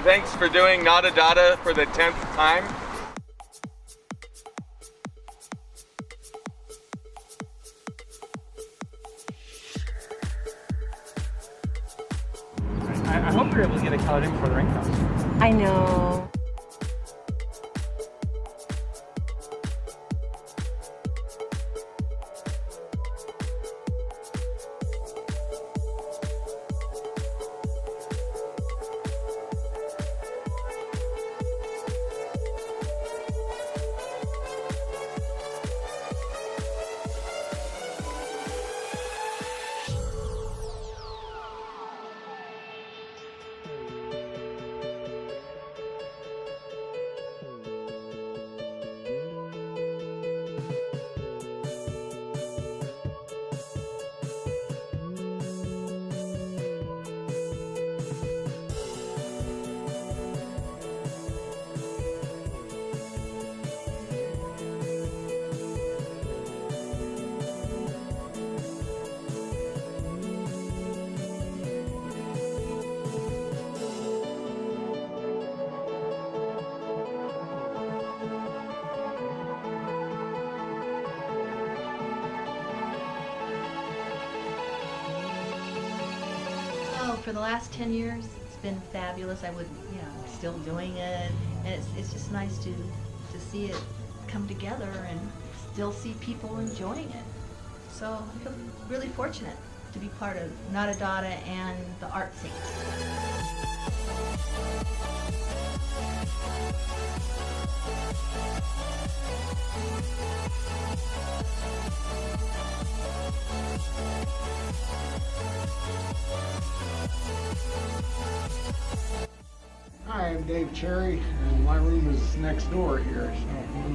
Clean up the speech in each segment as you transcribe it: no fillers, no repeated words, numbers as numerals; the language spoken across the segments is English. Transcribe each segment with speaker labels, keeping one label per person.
Speaker 1: and thanks for doing NadaDada for the 10th time.
Speaker 2: I hope you're able to get it colored in before the rain comes.
Speaker 3: I know.
Speaker 4: For the last 10 years, it's been fabulous. I would, still doing it, and it's just nice to see it come together and still see people enjoying it. So I feel really fortunate to be part of NadaDada and the art scene.
Speaker 5: Hi, I'm Dave Cherry, and my room is next door here,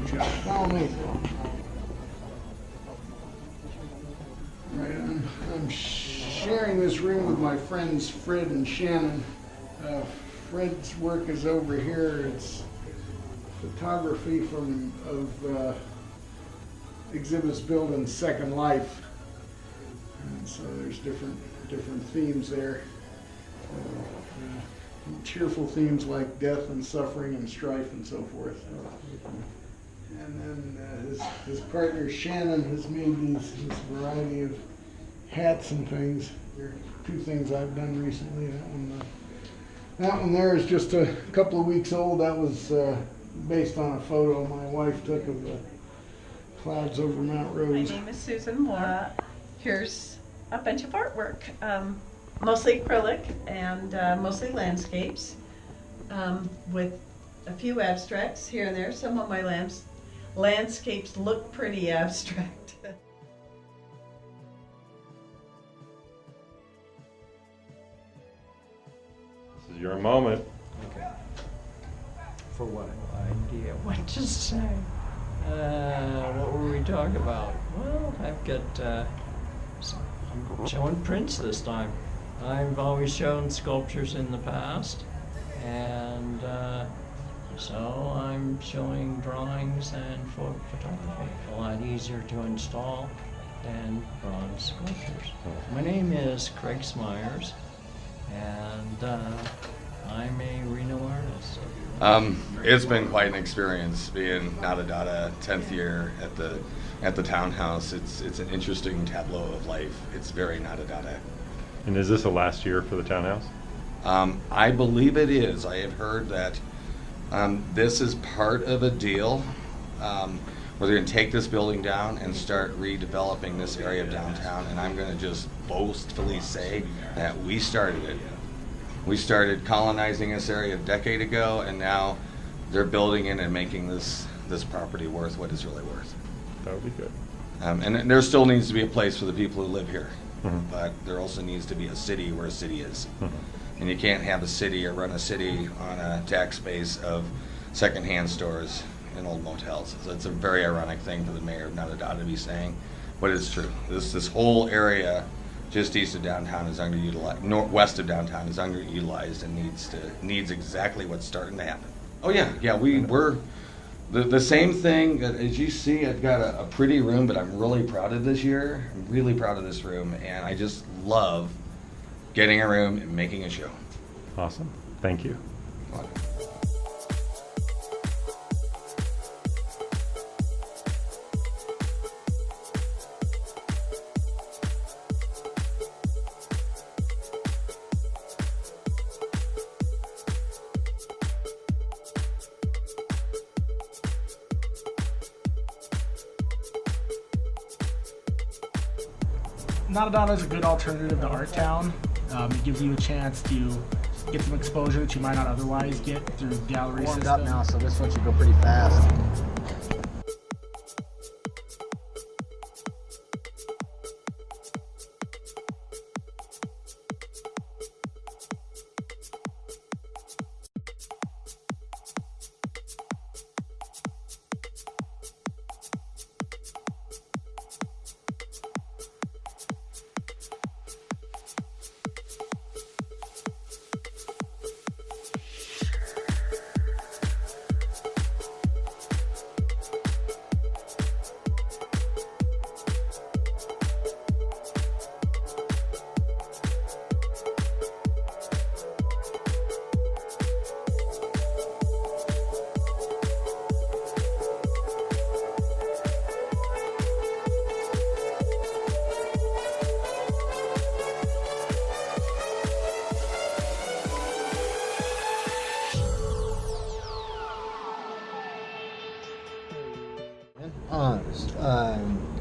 Speaker 5: so you follow me. Right, I'm sharing this room with my friends Fred and Shannon. Fred's work is over here. It's photography of exhibits built in Second Life, and so there's different themes there. Cheerful themes like death and suffering and strife and so forth. And then his partner Shannon has made this variety of hats and things. There are two things I've done recently. That one there is just a couple of weeks old. That was based on a photo my wife took of the clouds over Mount Rose.
Speaker 6: My name is Susan Moore. Here's a bunch of artwork. Mostly acrylic and mostly landscapes, with a few abstracts here and there. Some of my landscapes look pretty abstract.
Speaker 7: This is your moment.
Speaker 2: Okay. For what? Idea what to say. What were we talking about? Well, I've got, I'm showing prints this time. I've always shown sculptures in the past, and so I'm showing drawings and photography. A lot easier to install than bronze sculptures. My name is Craig Smyers, and I'm a Reno artist.
Speaker 1: It's been quite an experience being NadaDada 10th year at the townhouse. It's an interesting tableau of life. It's very NadaDada.
Speaker 7: And is this the last year for the townhouse?
Speaker 1: I believe it is. I have heard that this is part of a deal where they're going to take this building down and start redeveloping this area of downtown. And I'm going to just boastfully say that we started it. We started colonizing this area a decade ago, and now they're building it and making this property worth what it's really worth.
Speaker 7: That would be good.
Speaker 1: And there still needs to be a place for the people who live here.
Speaker 7: Mm-hmm.
Speaker 1: But there also needs to be a city where a city is.
Speaker 7: Mm-hmm.
Speaker 1: And you can't have a city or run a city on a tax base of secondhand stores and old motels. So it's a very ironic thing for the mayor of NadaDada to be saying, but it's true. This whole area just east of downtown is underutilized, northwest of downtown is underutilized and needs exactly what's starting to happen. Oh yeah, we're the same thing. As you see, I've got a pretty room, but I'm really proud of this year. I'm really proud of this room, and I just love getting a room and making a show.
Speaker 7: Awesome. Thank you.
Speaker 3: NadaDada is a good alternative to Art Town. It gives you a chance to get some exposure that you might not otherwise get through gallery
Speaker 8: Warmed
Speaker 3: system.
Speaker 8: up now, so this one should go pretty fast.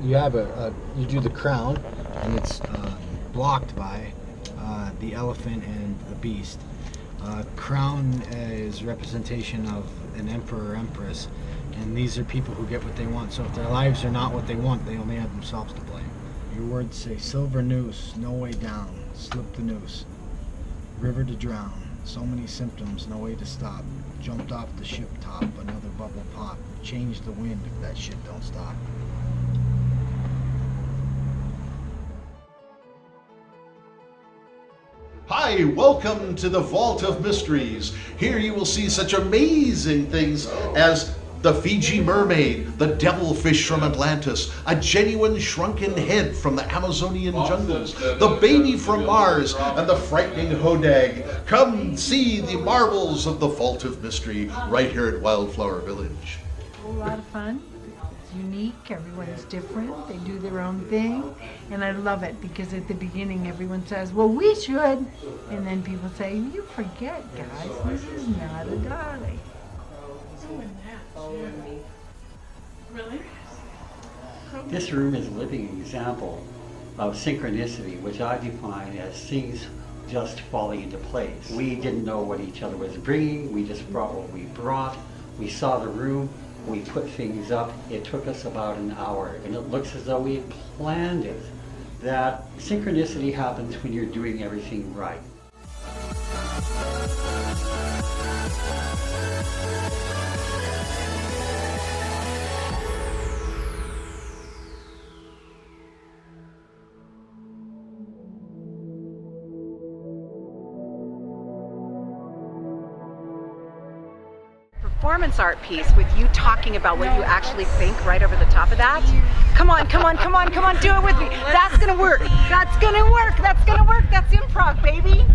Speaker 8: You have you do the crown, and it's blocked by the elephant and the beast. Crown is representation of an emperor or empress, and these are people who get what they want. So if their lives are not what they want, they only have themselves to blame. Your words say silver noose, no way down, slip the noose, river to drown, so many symptoms, no way to stop, jumped off the ship top, another bubble pop, change the wind if that shit don't stop.
Speaker 9: Hi, welcome to the Vault of Mysteries. Here you will see such amazing things as the Fiji mermaid, the devilfish from Atlantis, a genuine shrunken head from the Amazonian jungles, the baby from Mars, and the frightening hodag. Come see the marvels of the Vault of Mystery right here at Wildflower Village.
Speaker 10: A whole lot of fun. It's unique. Everyone's different. They do their own thing. And I love it because at the beginning everyone says, well, we should. And then people say, you forget, guys, this is NadaDada.
Speaker 2: Really? This room is a living example of synchronicity, which I define as things just falling into place. We didn't know what each other was bringing. We just brought what we brought. We saw the room. We put things up. It took us about an hour, and it looks as though we had planned it. That synchronicity happens when you're doing everything right.
Speaker 11: Performance art piece with you talking about what you actually think right over the top of that. Come on, come on, come on, come on, do it with me. That's gonna work. That's gonna work. That's gonna work. That's improv, baby.